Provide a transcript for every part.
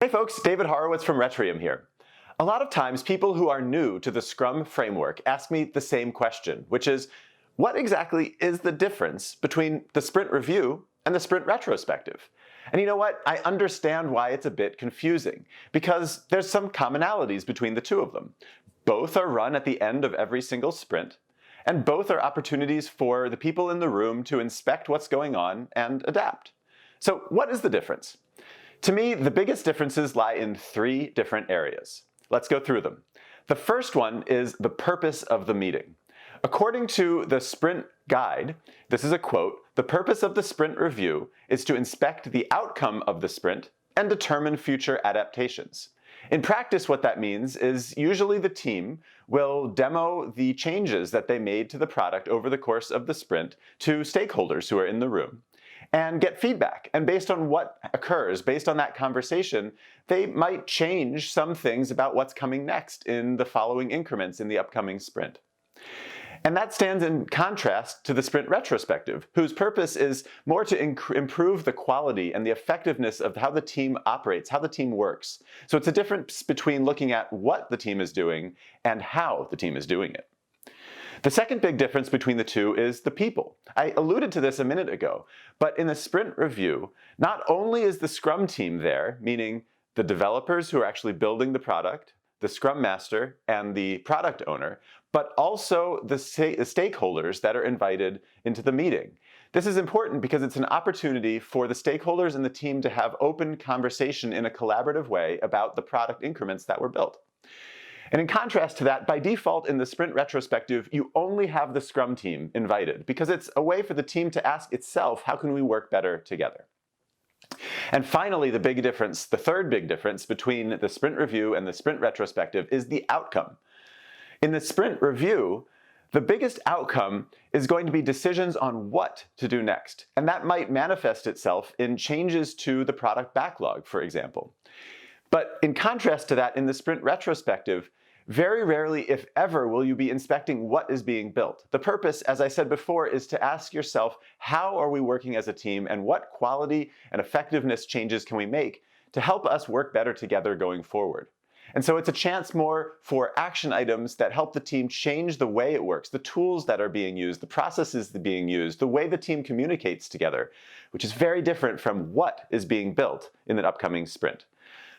Hey folks, David Horowitz from Retrium here. A lot of times people who are new to the Scrum framework ask me the same question, which is, what exactly is the difference between the sprint review and the sprint retrospective? And you know what? I understand why it's a bit confusing, because there's some commonalities between the two of them. Both are run at the end of every single sprint, and both are opportunities for the people in the room to inspect what's going on and adapt. So what is the difference? To me, the biggest differences lie in three different areas. Let's go through them. The first one is the purpose of the meeting. According to the Sprint Guide, this is a quote, "The purpose of the sprint review is to inspect the outcome of the sprint and determine future adaptations." In practice, what that means is usually the team will demo the changes that they made to the product over the course of the sprint to stakeholders who are in the room, and get feedback. And based on what occurs, based on that conversation, they might change some things about what's coming next in the following increments in the upcoming sprint. And that stands in contrast to the sprint retrospective, whose purpose is more to improve the quality and the effectiveness of how the team operates, how the team works. So it's a difference between looking at what the team is doing and how the team is doing it. The second big difference between the two is the people. I alluded to this a minute ago, but in the sprint review, not only is the Scrum team there, meaning the developers who are actually building the product, the Scrum Master, and the product owner, but also the stakeholders that are invited into the meeting. This is important because it's an opportunity for the stakeholders and the team to have open conversation in a collaborative way about the product increments that were built. And in contrast to that, by default in the sprint retrospective, you only have the Scrum team invited because it's a way for the team to ask itself, how can we work better together? And finally, the big difference, the third big difference between the sprint review and the sprint retrospective is the outcome. In the sprint review, the biggest outcome is going to be decisions on what to do next. And that might manifest itself in changes to the product backlog, for example. But in contrast to that, in the sprint retrospective, very rarely, if ever, will you be inspecting what is being built. The purpose, as I said before, is to ask yourself, how are we working as a team and what quality and effectiveness changes can we make to help us work better together going forward? And so it's a chance more for action items that help the team change the way it works, the tools that are being used, the processes that are being used, the way the team communicates together, which is very different from what is being built in an upcoming sprint.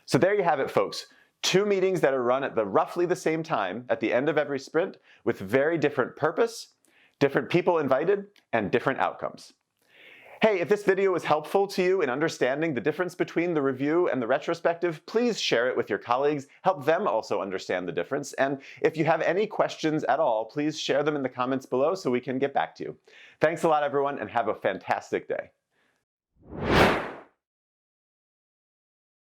So there you have it, folks. Two meetings that are run at roughly the same time at the end of every sprint with very different purpose, different people invited, and different outcomes. Hey, if this video was helpful to you in understanding the difference between the review and the retrospective, please share it with your colleagues. Help them also understand the difference. And if you have any questions at all, please share them in the comments below so we can get back to you. Thanks a lot, everyone, and have a fantastic day.